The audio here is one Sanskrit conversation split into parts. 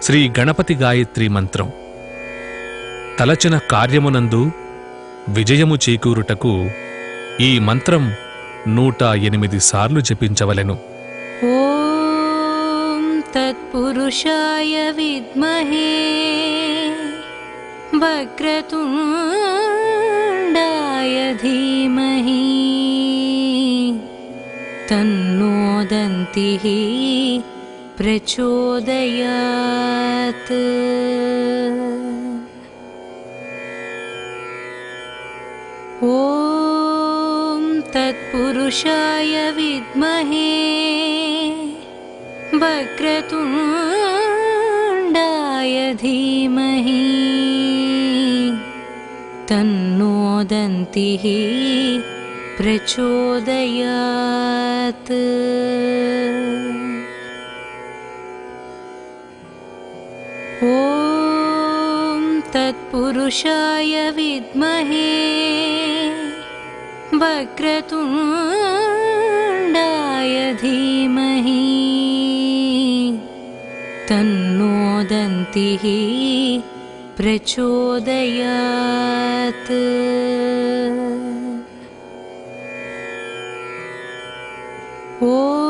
శ్రీ గణపతి గాయత్రి మంత్రం. తలచిన కార్యమునందు విజయము చేకూరుటకు ఈ మంత్రం 108 సార్లు జపించవలెను. ఓం తత్పురుషాయ విద్మహే వక్రతుండాయ ధీమహి తన్నో దంతిః ప్రచోదయాత్. ఓం తత్పురుషాయ విద్మహే వక్రతుండాయ ధీమహి తన్నో దంతిః ప్రచోదయాత్. ఓం తత్పురుషాయ విద్మహే వక్రతుండాయ ధీమహి తన్నో దంతిః ప్రచోదయాత్.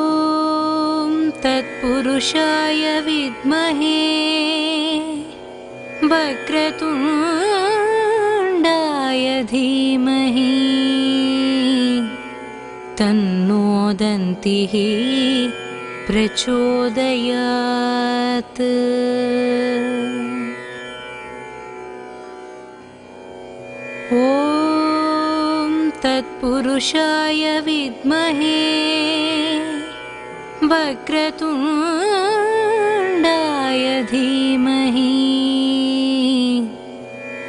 ఓం తత్పురుషాయ విద్మహే వక్రతుండాయ ధీమహి తన్నో దంతిః ప్రచోదయాత్. ఓం తత్పురుషాయ విద్మహే వక్రతుండాయ ధీమహి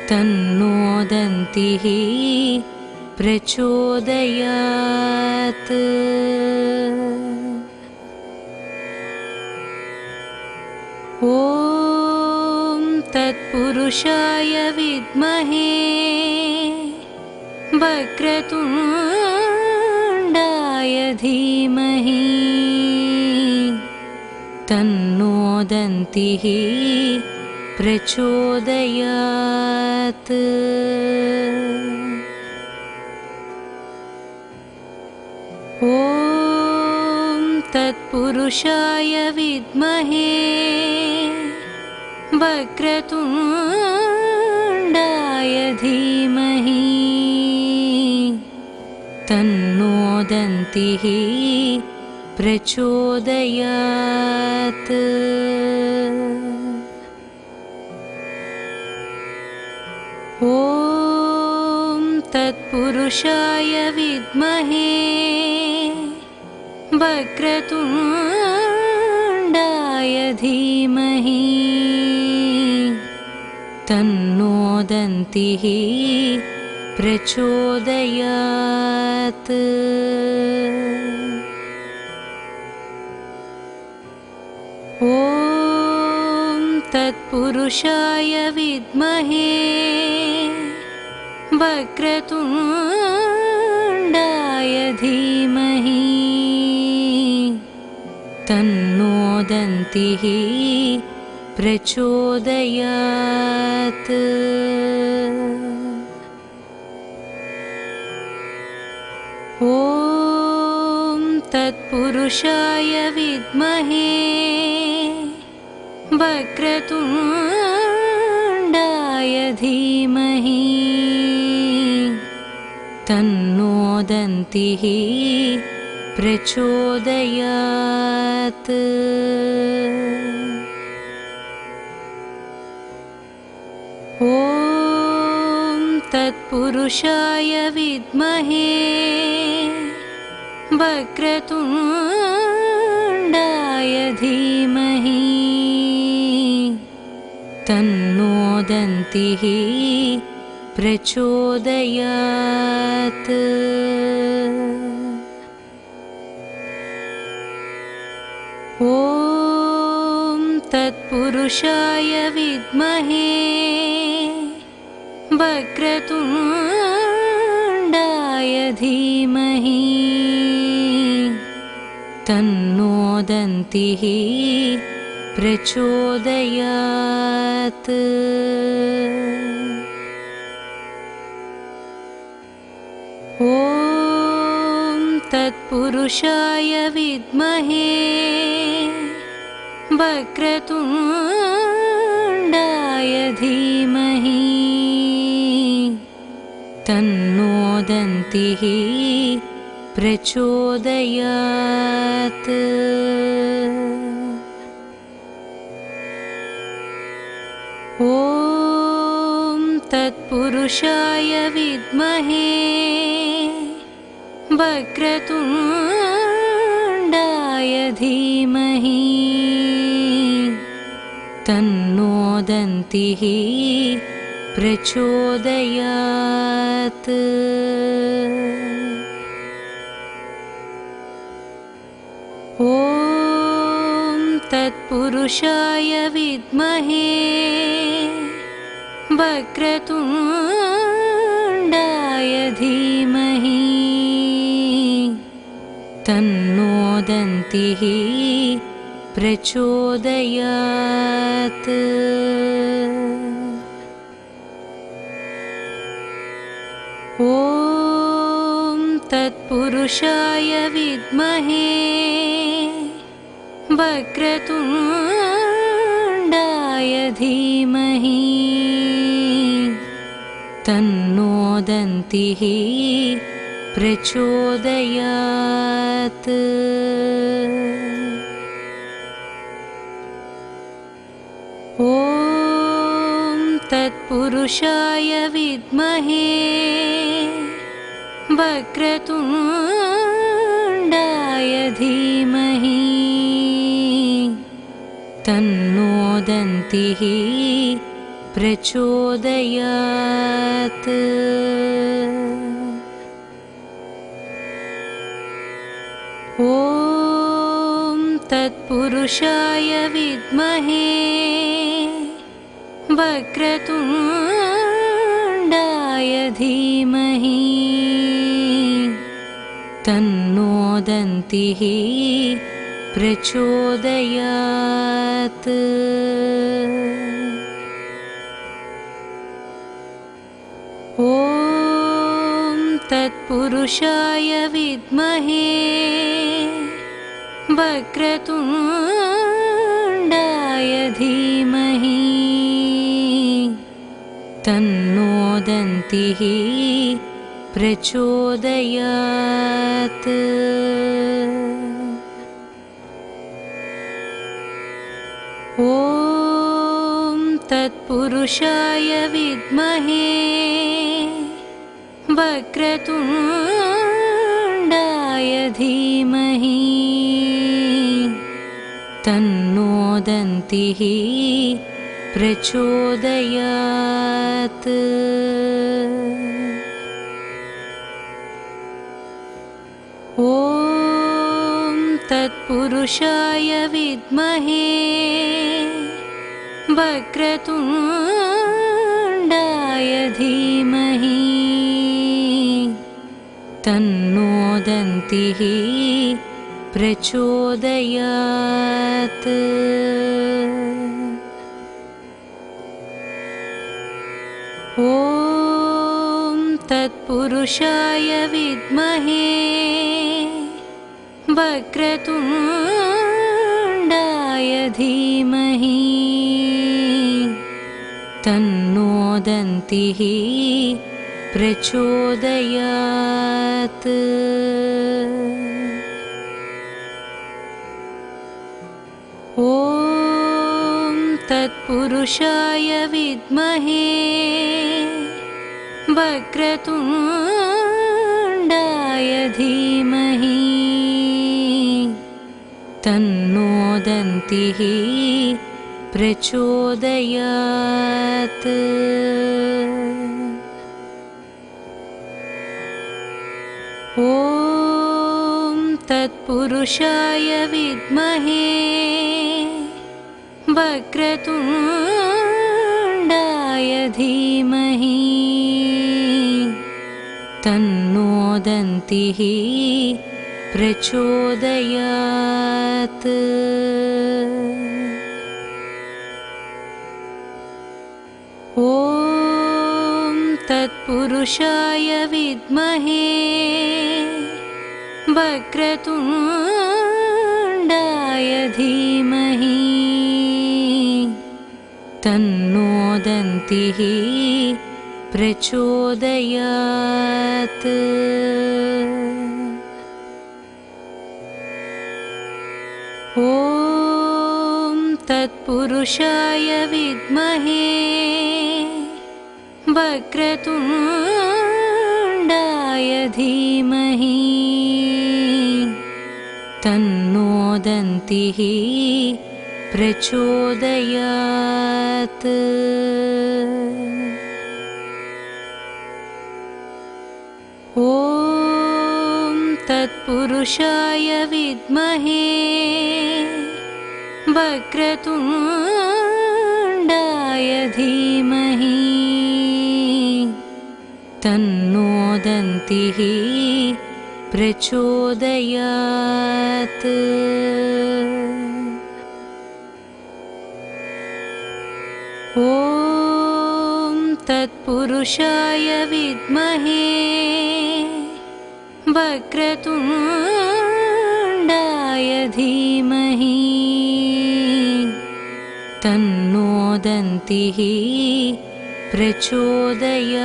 తన్నో దంతిః ప్రచోదయాత్. ఓం తత్పురుషాయ విద్మహే వక్రతుండాయ ధీమహి తన్నో దంతిః ప్రచోదయాత్. ఓం తత్పురుషాయ విద్మహే వక్రతుండాయ ధీమహి తన్నో దంతిః ప్రచోదయాత్. ఓం తత్పురుషాయ విద్మహే వక్రతుండాయ ధీమహి తన్నో దంతిః ప్రచోదయాత్. ఓం తత్పురుషాయ విద్మహే వక్రతుండాయ ధీమహి తన్నో దంతిః ప్రచోదయాత్. ఓం తత్పురుషాయ విద్మహే వక్రతుండాయ ధీమహి తన్నో దంతిః ప్రచోదయాత్. ఓం తత్పురుషాయ విద్మహే వక్రతుండాయ ధీమహి తన్నో దంతిః ప్రచోదయాత్. ఓం తత్పురుషాయ విద్మహే వక్రతుండాయ ధీమహి తన్నో దంతిః प्रचोदयात्। ॐ तत्पुरुषाय विद्महे वक्रतुण्डाय धीमहि तन्नो दन्तिः प्रचोदयात्। ॐ तत्पुरुषाय विद्महे वक्रतुण्डाय धीमहि तन्नो दन्तिः प्रचोदयात्। ॐ तत्पुरुषाय विद्महे वक्रतुण्डाय धीमहि तन्नो दन्तिः प्रचोदयात्। ॐ तत्पुरुषाय विद्महे वक्रतुण्डाय धीमहि तन्नो दन्तिः प्रचोदयात्। ॐ तत्पुरुषाय विद्महे वक्रतुण्डाय धीमहि तन्नो दन्तिः प्रचोदयात्। ॐ तत्पुरुषाय विद्महे वक्रतुण्डाय धीमहि तन्नो दन्तिः प्रचोदयात्। ॐ तत्पुरुषाय विद्महे वक्रतुण्डाय धीमहि तन्नो दन्तिः प्रचोदयात्। ॐ तत्पुरुषाय विद्महे वक्रतुण्डाय धीमहि तन्नो दन्तिः प्रचोदयात्। ॐ तत्पुरुषाय विद्महे वक्रतुण्डाय धीमहि तन्नो दन्तिः प्रचोदयात्। ॐ तत्पुरुषाय विद्महे वक्रतुण्डाय धीमहि तन्नो दन्तिः प्रचोदयात्। ॐ तत्पुरुषाय विद्महे वक्रतुण्डाय धीमहि तन्नो दन्तिः प्रचोदयात्। ॐ तत्पुरुषाय विद्महे वक्रतुण्डाय धीमहि तन्नो दन्तिः प्रचोदयात्। ॐ तत्पुरुषाय विद्महे वक्रतुण्डाय धीमहि तन्नो दन्तिः प्रचोदयात्। ॐ तत्पुरुषाय विद्महे वक्रतुण्डाय धीमहि तन्नो दन्तिः प्रचोदयात्। ॐ तत्पुरुषाय विद्महे वक्रतुण्डाय धीमहि तन्नो दन्तिः प्रचोदयात्। ॐ तत्पुरुषाय विद्महे वक्रतुण्डाय धीमहि तन्नो दन्तिः प्रचोदयात्।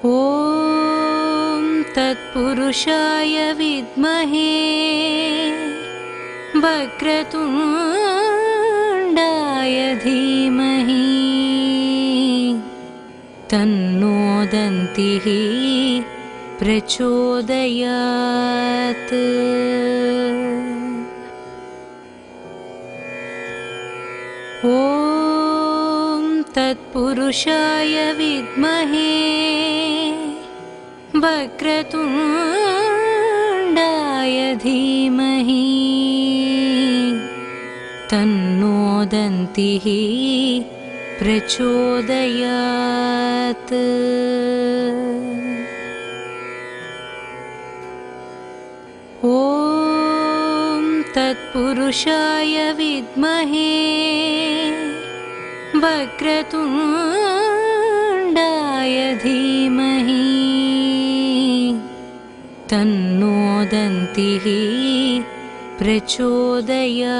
ॐ तत्पुरुषाय विद्महे वक्रतुण्डाय धीमहि तन्नो दन्तिः प्रचोदयात्। ॐ तत्पुरुषाय विद्महे वक्रतुण्डाय धीमहि तन्नो दन्तिः प्रचोदयात्। ॐ तत्पुरुषाय विद्महे वक्रतुण्डाय धीमहि तन्नो दन्तिः प्रचोदयात्।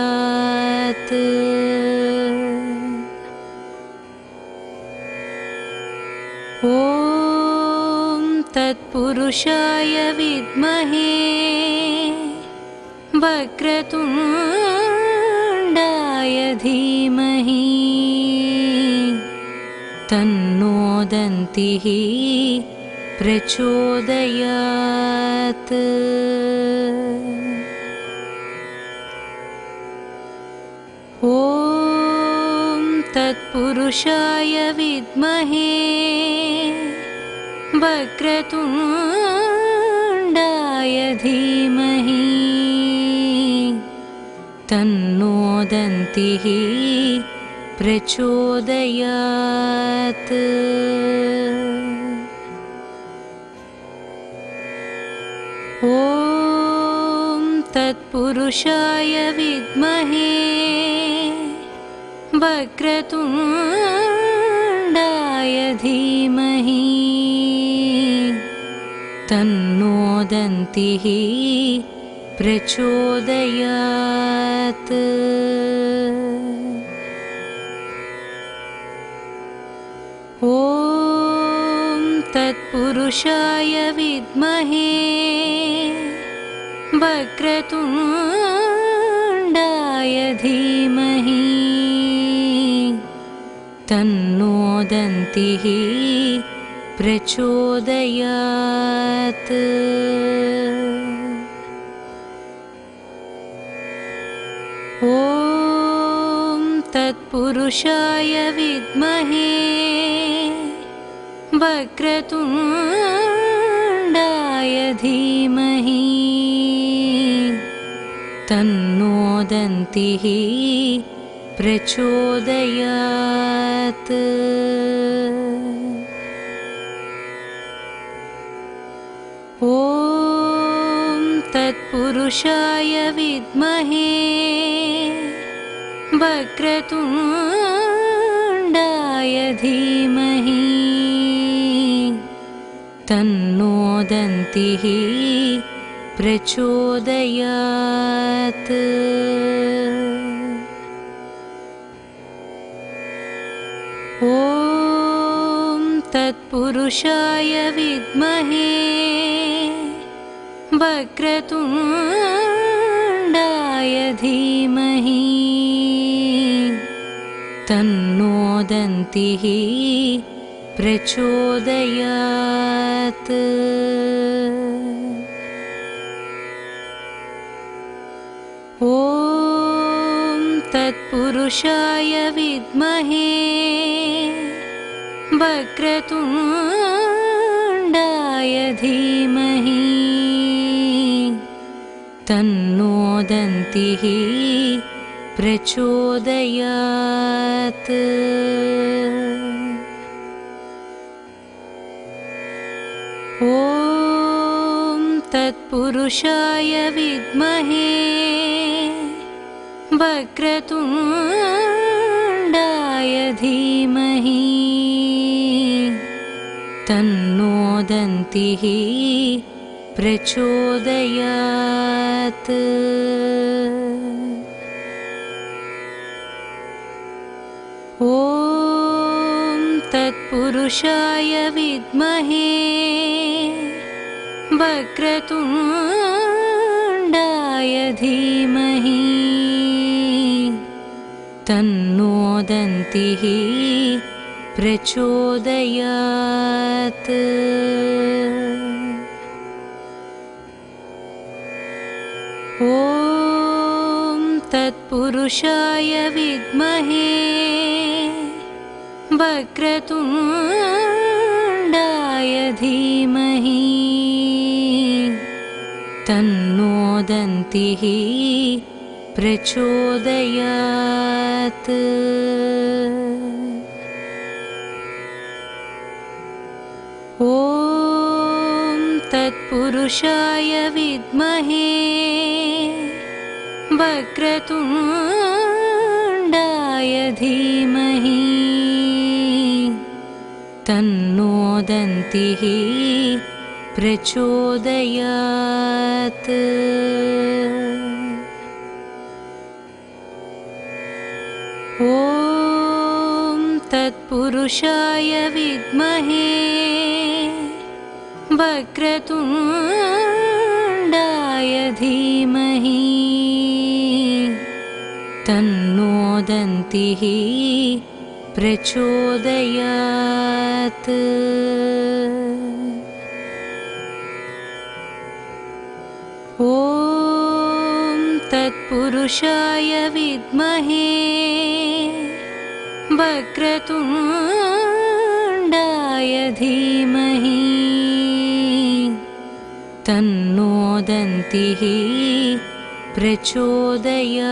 ॐ तत्पुरुषाय विद्महे वक्रतुण्डाय धीमहि तन्नो दन्तिः प्रचोदयात्। ॐ तत्पुरुषाय विद्महे वक्रतुण्डाय धीमहि तन्नो दन्तिः प्रचोदयात्। ॐ तत्पुरुषाय विद्महे वक्रतुण्डाय धीमहि तन्नो दन्तिः प्रचोदयात्। ॐ तत्पुरुषाय विद्महे वक्रतुण्डाय धीमहि तन्नो दन्तिः प्रचोदयात्। ॐ तत्पुरुषाय विद्महे वक्रतुण्डाय धीमहि तन्नो दन्तिः प्रचोदयात्। ॐ तत्पुरुषाय तत्पुरुषाय विद्महे वक्रतुण्डाय धीमहि तन्नो दन्तिः प्रचोदयात्। ॐ तत्पुरुषाय विद्महे वक्रतुण्डाय धीमहि तन्नो दन्तिः प्रचोदयात्। ॐ तत्पुरुषाय विद्महे वक्रतुण्डाय धीमहि तन्नो दन्तिः प्रचोदयात्। ॐ तत्पुरुषाय विद्महे वक्रतुण्डाय धीमहि तन्नो दन्तिः प्रचोदयात्। ॐ तत्पुरुषाय विद्महे वक्रतुण्डाय धीमहि तन्नो दन्तिः प्रचोदयात्। ॐ तत्पुरुषाय विद्महे वक्रतुण्डाय धीमहि तन्नो दन्तिः प्रचोदयात्। ॐ तत्पुरुषाय विद्महे वक्रतुण्डाय धीमहि तन्नो दन्तिः प्रचोदयात्। ॐ तत्पुरुषाय विद्महे वक्रतुण्डाय धीमहि तन्नो दन्तिः प्रचोदयात्। ॐ तत्पुरुषाय विद्महे वक्रतुण्डाय धीमहि तन्नो दन्तिः प्रचोदयात्।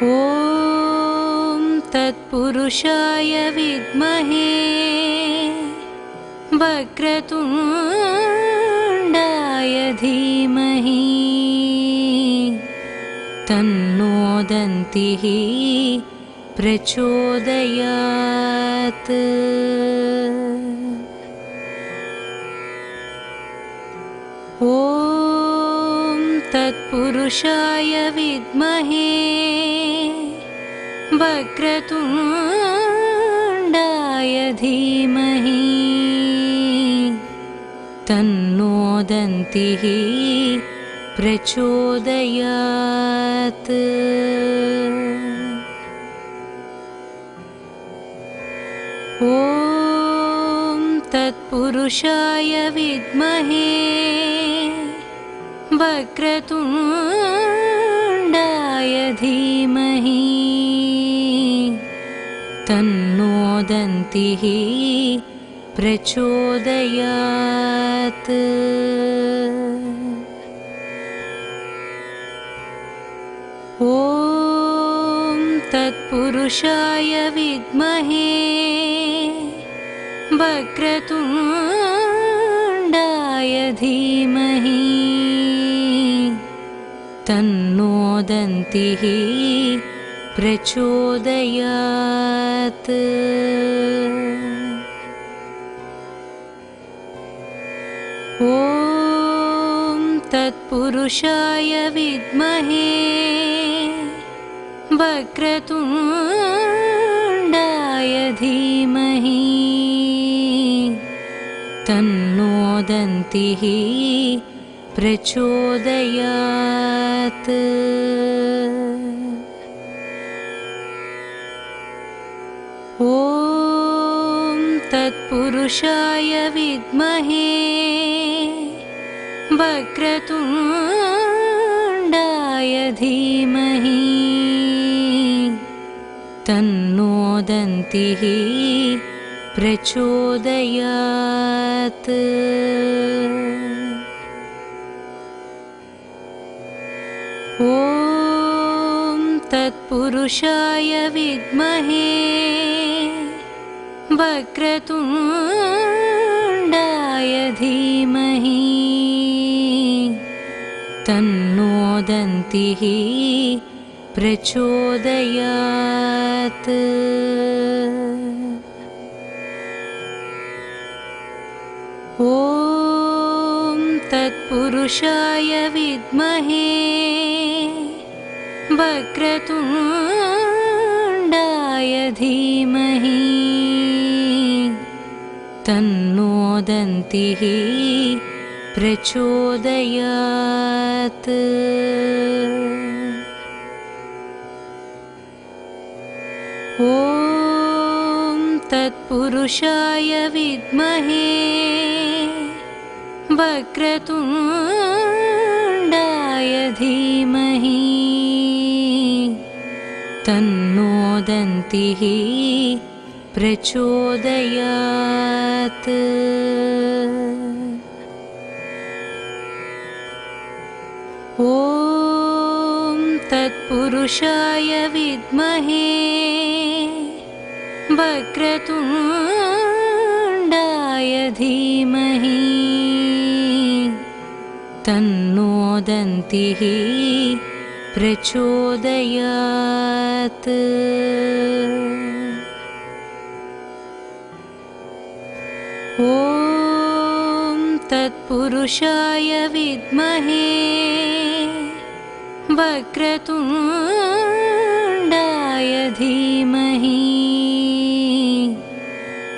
ॐ तत्पुरुषाय विद्महे वक्रतुण्डाय धीमहि तन्नो दन्तिः प्रचोदयात्। ॐ तत्पुरुषाय विद्महे वक्रतुण्डाय धीमहि तन्नो दन्तिः प्रचोदयात्। ॐ तत्पुरुषाय विद्महे वक्रतुण्डाय धीमहि तन्नो दन्तिः प्रचोदयात्। ॐ तत्पुरुषाय विद्महे वक्रतुण्डाय धीमहि तन्नो दन्तिः प्रचोदयात्। ॐ तत्पुरुषाय विद्महे वक्रतुण्डाय धीमहि तन्नो दन्तिः प्रचोदयात्। ॐ तत्पुरुषाय विद्महे वक्रतुण्डाय धीमहि तन्नो दन्तिः प्रचोदयात्। ॐ तत्पुरुषाय विद्महे वक्रतुण्डाय धीमहि तन्नो दन्तिः प्रचोदयात्। ॐ तत्पुरुषाय विद्महे वक्रतुण्डाय धीमहि तन्नो दन्तिः प्रचोदयात्। ॐ तत्पुरुषाय विद्महे वक्रतुण्डाय धीमहि तन्नो दन्तिः प्रचोदयात्। ॐ तत्पुरुषाय विद्महे वक्रतुण्डाय धीमहि तन्नो दन्तिः प्रचोदयात्। ॐ तत्पुरुषाय विद्महे वक्रतुण्डाय धीमहि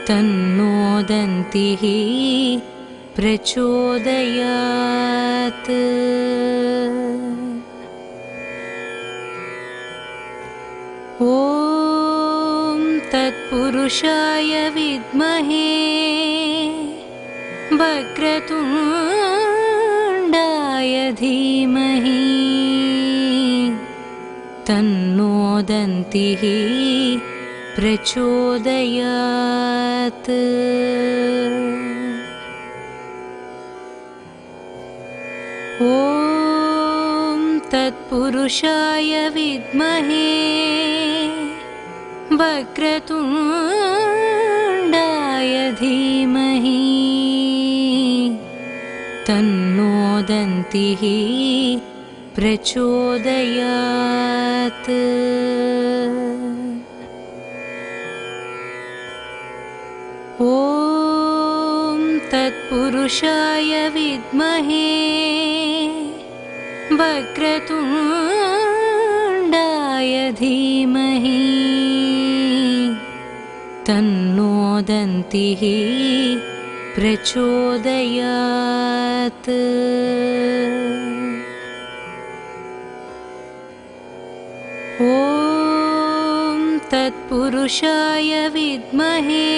तन्नो दन्तिः प्रचोदयात्। ॐ तत्पुरुषाय विद्महे वक्रतुण्डाय धीमहि तन्नो दन्तिः प्रचोदयात्। ॐ तत्पुरुषाय विद्महे वक्रतुण्डाय धीमहि तन्नो दन्तिः प्रचोदयात्। ॐ तत्पुरुषाय विद्महे वक्रतुण्डाय धीमहि तन्नो दन्तिः प्रचोदयात्। ॐ तत्पुरुषाय विद्महे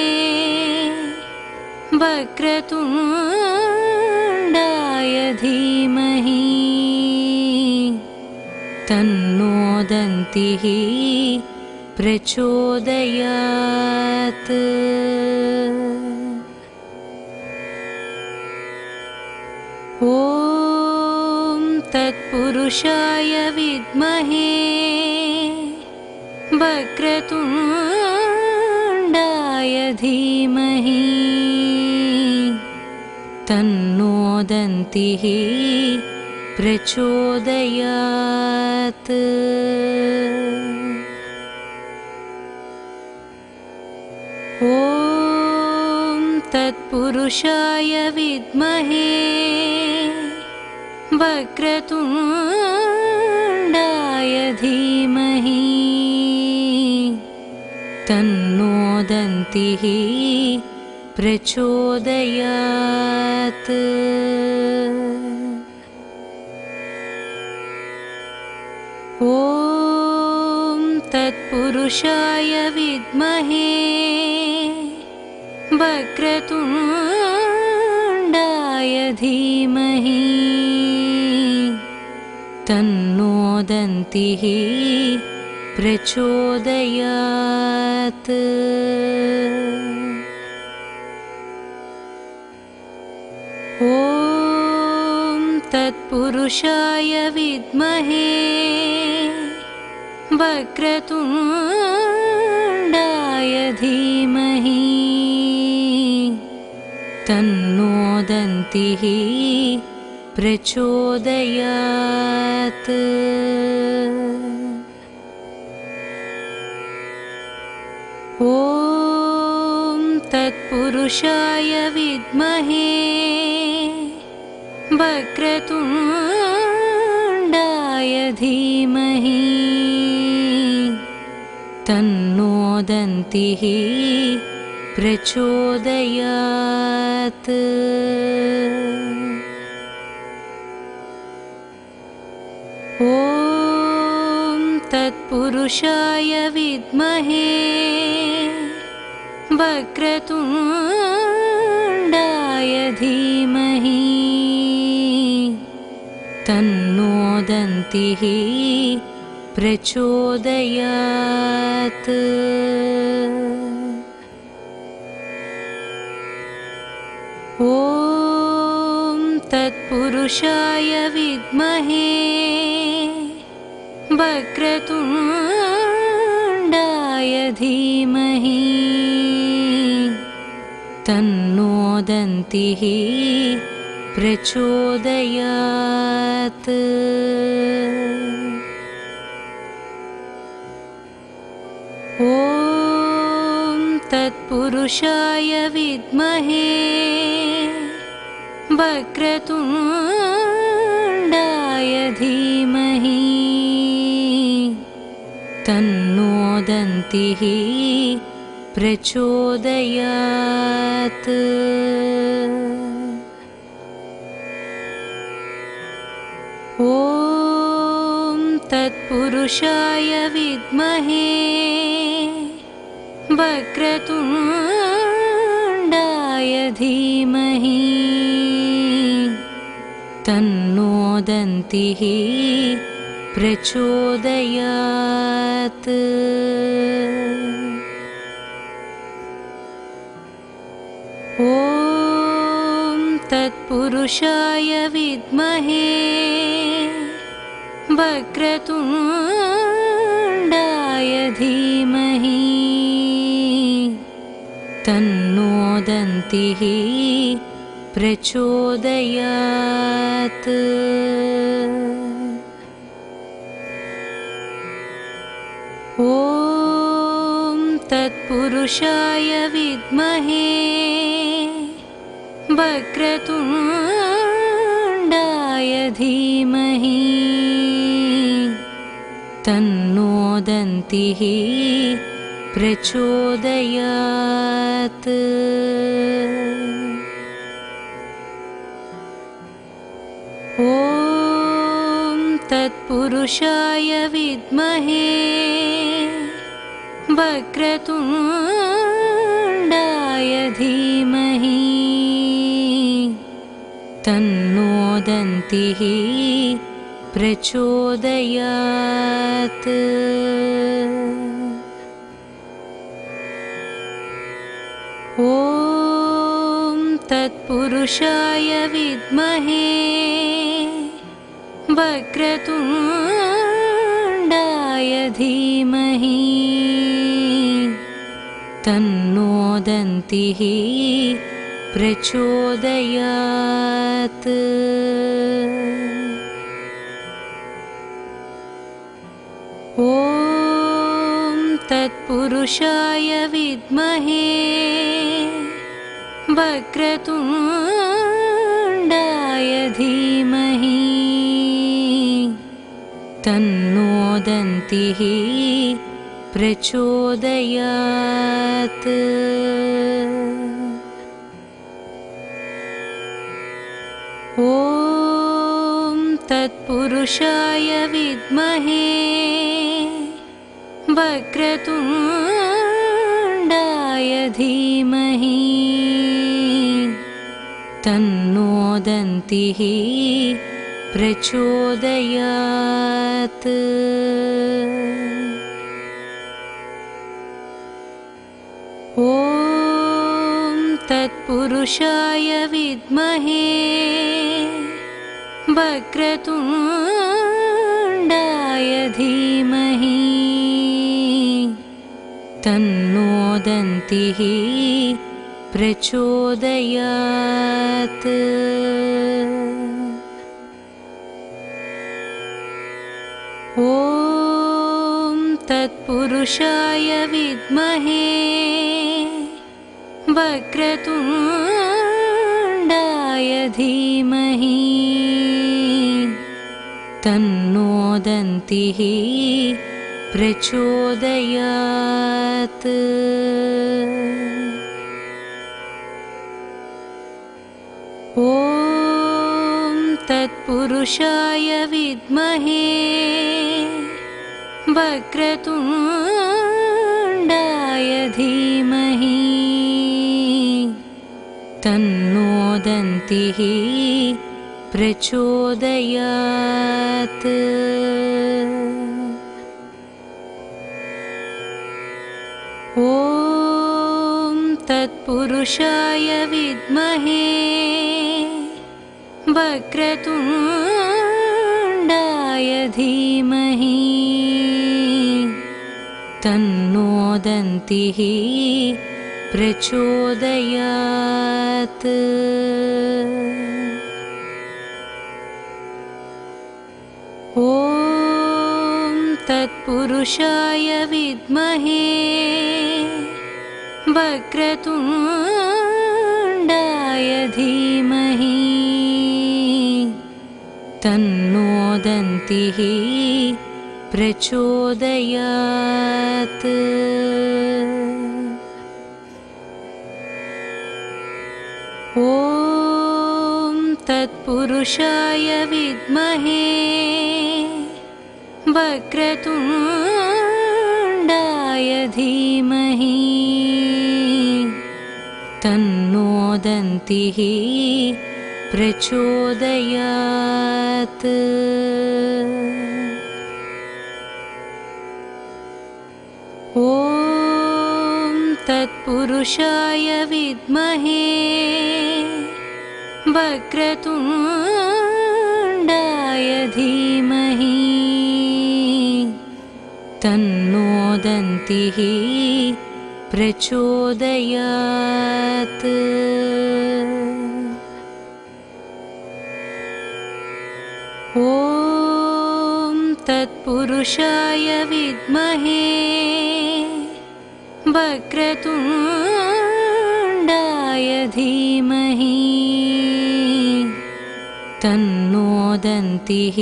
वक्रतुण्डाय धीमहि तन्नो दन्तिः प्रचोदयात्। ॐ तत्पुरुषाय विद्महे वक्रतुण्डाय धीमहि तन्नो दन्तिः प्रचोदयात्। ॐ तत्पुरुषाय विद्महे वक्रतुण्डाय धीमहि तन्नो दन्तिः प्रचोदयात्। ॐ तत्पुरुषाय विद्महे वक्रतुण्डाय धीमहि तन्नो दन्तिः प्रचोदयात्। ॐ तत्पुरुषाय विद्महे वक्रतुण्डाय धीमहि तन्नो दन्तिः प्रचोदयात्। ॐ तत्पुरुषाय विद्महे वक्रतुण्डाय धीमहि तन्नो दन्तिः प्रचोदयात्। ॐ तत्पुरुषाय विद्महे वक्रतुण्डाय धीमहि तन्नो दन्तिः प्रचोदयात्। ॐ तत्पुरुषाय विद्महे वक्रतुण्डाय धीमहि तन्नो दन्तिः प्रचोदयात्। ॐ तत्पुरुषाय विद्महे वक्रतुण्डाय धीमहि तन्नो दन्तिः प्रचोदयात्। ॐ तत्पुरुषाय विद्महे वक्रतुण्डाय धीमहि तन्नो दन्तिः प्रचोदयात्। ॐ तत्पुरुषाय विद्महे वक्रतुण्डाय धीमहि तन्नो दन्तिः प्रचोदयात्। ॐ तत्पुरुषाय विद्महे वक्रतुण्डाय धीमहि तन्नो दन्तिः प्रचोदयात्। ॐ तत्पुरुषाय विद्महे वक्रतुण्डाय धीमहि तन्नो दन्तिः प्रचोदयात्। ॐ तत्पुरुषाय विद्महे वक्रतुण्डाय धीमहि तन्नो दन्तिः प्रचोदयात्। ॐ तत्पुरुषाय विद्महे वक्रतुण्डाय धीमहि तन्नो दन्तिः प्रचोदयात्। ॐ तत्पुरुषाय विद्महे वक्रतुण्डाय धीमहि तन्नो दन्तिः प्रचोदयात्। ॐ तत्पुरुषाय विद्महे वक्रतुण्डाय धीमहि तन्नो दन्तिः प्रचोदयात्। ॐ तत्पुरुषाय विद्महे वक्रतुण्डाय धीमहि तन्नो दन्तिः प्रचोदयात्। ॐ तत्पुरुषाय विद्महे वक्रतुण्डाय धीमहि तन्नो दन्तिः प्रचोदयात्। ॐ तत्पुरुषाय विद्महे वक्रतुण्डाय धीमहि तन्नो दन्तिः प्रचोदयात्। ॐ तत्पुरुषाय विद्महे वक्रतुण्डाय धीमहि तन्नो दन्तिः प्रचोदयात्। ॐ तत्पुरुषाय विद्महे वक्रतुण्डाय धीमहि तन्नो दन्तिः प्रचोदयात्। ॐ तत्पुरुषाय विद्महे वक्रतुण्डाय धीमहि तन्नो दन्तिः प्रचोदयात्। ॐ तत्पुरुषाय विद्महे वक्रतुण्डाय धीमहि तन्नो दन्तिः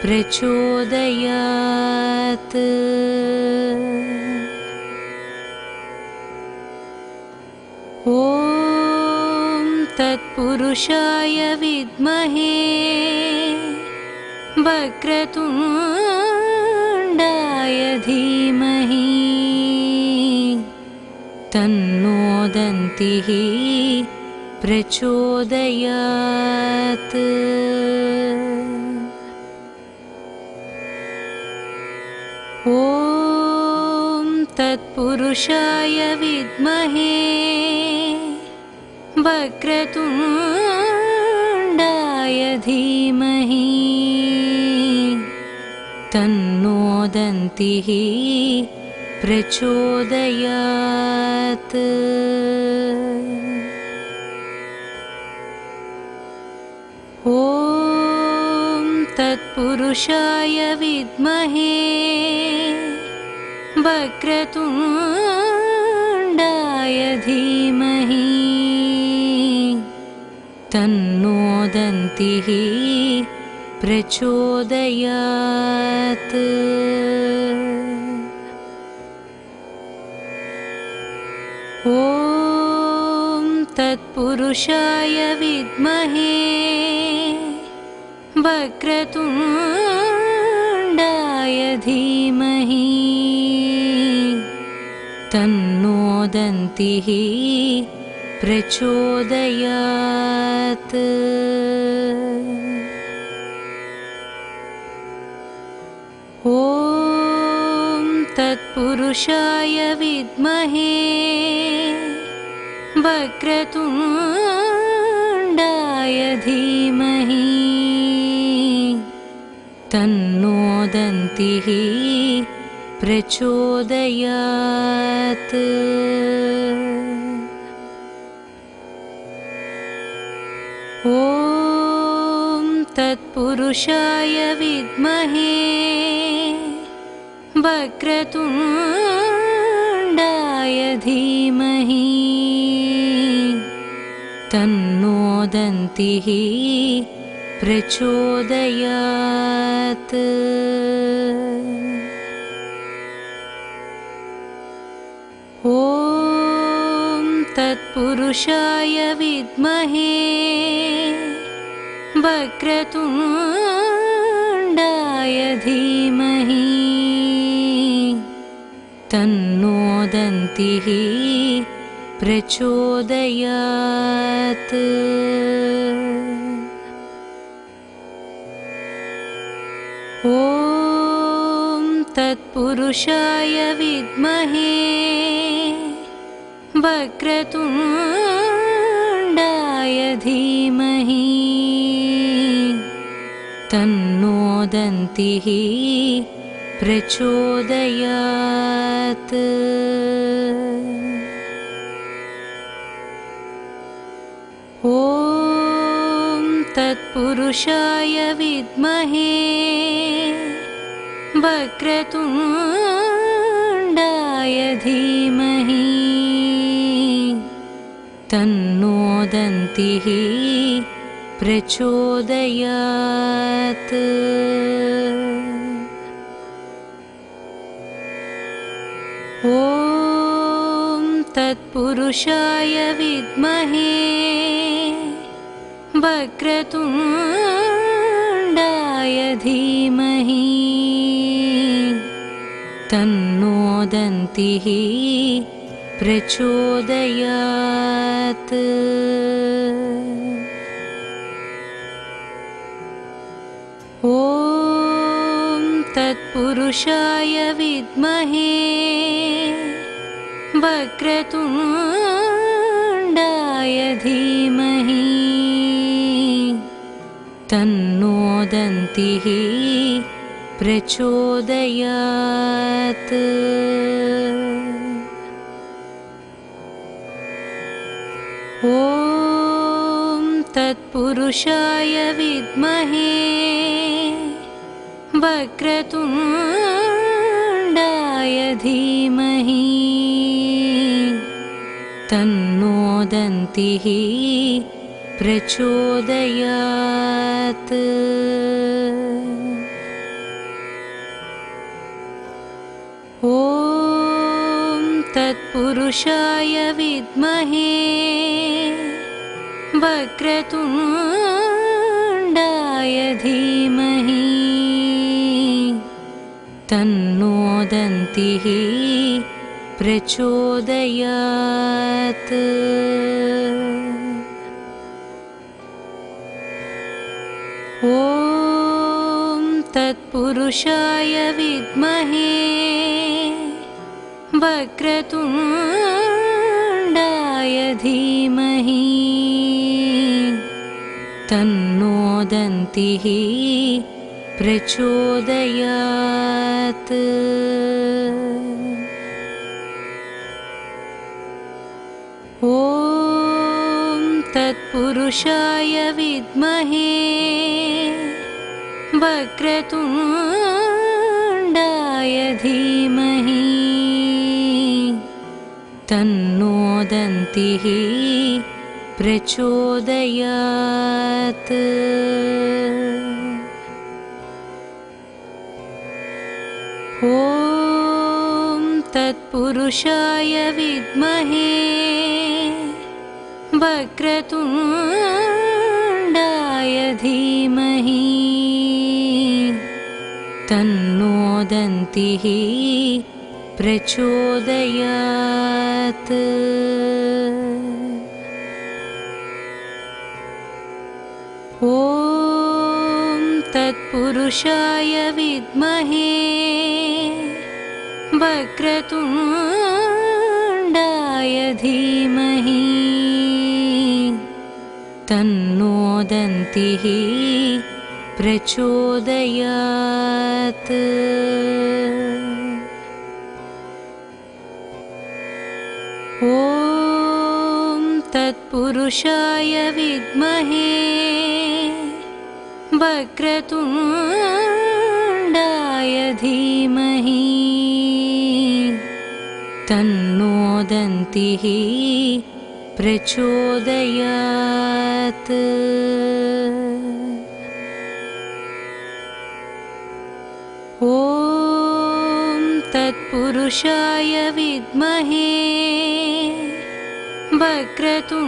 प्रचोदयात्। ॐ तत्पुरुषाय विद्महे वक्रतुण्डाय धीमहि तन्नो दन्तिः प्रचोदयात्। ॐ तत्पुरुषाय विद्महे वक्रतुण्डाय धीमहि तन्नो दन्तिः प्रचोदयात्। ॐ तत्पुरुषाय विद्महे वक्रतुण्डाय धीमहि तन्नो दन्तिः प्रचोदयात्। ॐ तत्पुरुषाय विद्महे वक्रतुण्डाय धीमहि तन्नो दन्तिः प्रचोदयात्। ॐ तत्पुरुषाय विद्महे वक्रतुण्डाय धीमहि तन्नो दन्तिः प्रचोदयात्। ॐ तत्पुरुषाय विद्महे वक्रतुण्डाय धीमहि तन्नो दन्तिः प्रचोदयात्। ॐ तत्पुरुषाय विद्महे वक्रतुण्डाय धीमहि तन्नो दन्तिः प्रचोदयात्। ॐ तत्पुरुषाय विद्महे वक्रतुण्डाय धीमहि तन्नो दन्तिः प्रचोदयात्। ॐ तत्पुरुषाय विद्महे वक्रतुण्डाय धीमहि तन्नो दन्तिः प्रचोदयात्। ॐ तत्पुरुषाय विद्महे वक्रतुण्डाय धीमहि तन्नो दन्तिः प्रचोदयात्। ॐ तत्पुरुषाय विद्महे वक्रतुण्डाय धीमहि तन्नो दन्तिः प्रचोदयात्। ॐ तत्पुरुषाय विद्महे वक्रतुण्डाय धीमहि तन्नो दन्तिः प्रचोदयात्। ॐ तत्पुरुषाय विद्महे वक्रतुण्डाय धीमहि तन्नो दन्तिः प्रचोदयात्। ॐ तत्पुरुषाय विद्महे वक्रतुण्डाय धीमहि तन्नो दन्तिः प्रचोदयात्। ॐ तत्पुरुषाय विद्महे वक्रतुण्डाय धीमहि तन्नो दन्तिः प्रचोदयात्। ॐ तत्पुरुषाय विद्महे वक्रतुण्डाय धीमहि तन्नो दन्तिः प्रचोदयात्। ॐ तत्पुरुषाय विद्महे वक्रतुण्डाय धीमहि तन्नो दन्तिः प्रचोदयात्। ॐ तत्पुरुषाय विद्महे वक्रतुण्डाय धीमहि तन्नो दन्तिः प्रचोदयात्। ॐ तत्पुरुषाय विद्महे वक्रतुण्डाय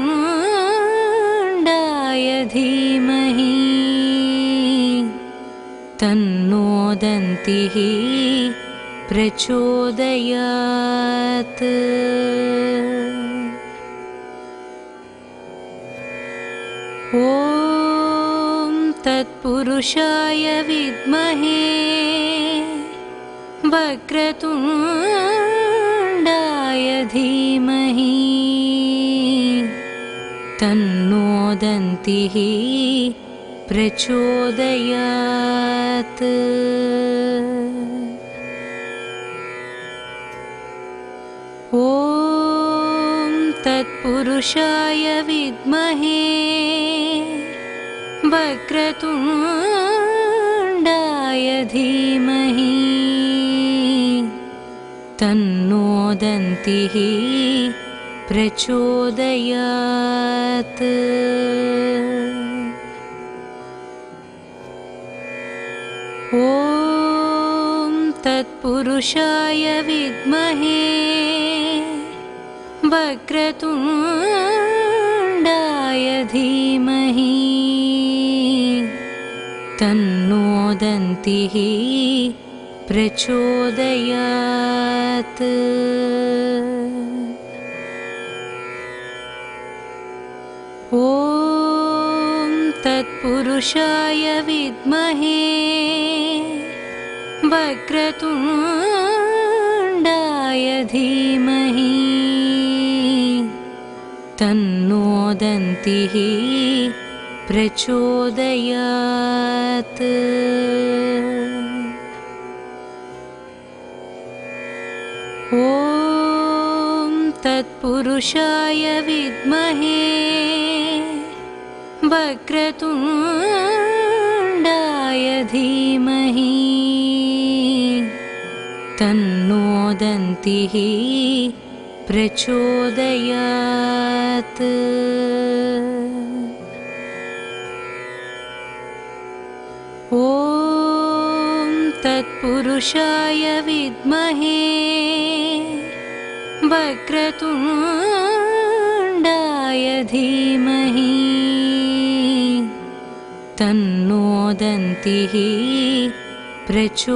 धीमहि तन्नो दन्तिः प्रचोदयात्। ॐ तत्पुरुषाय विद्महे वक्रतुण्डाय धीमहि तन्नो दन्तिः प्रचोदयात्। ॐ तत्पुरुषाय विद्महे वक्रतुण्डाय धीमहि तन्नो दन्तिः प्रचोदयात्। ॐ तत्पुरुषाय विद्महे वक्रतुण्डाय धीमहि तन्नो दन्तिः प्रचोदयात्। ॐ तत्पुरुषाय विद्महे वक्रतुण्डाय धीमहि तन्नो दन्तिः प्रचोदयात्। ॐ तत्पुरुषाय विद्महे वक्रतुण्डाय धीमहि तन्नो दन्तिः प्रचोदयात्। ॐ तत्पुरुषाय विद्महे वक्रतुण्डाय धीमहि तन्नो दन्तिः प्रचोदयात्।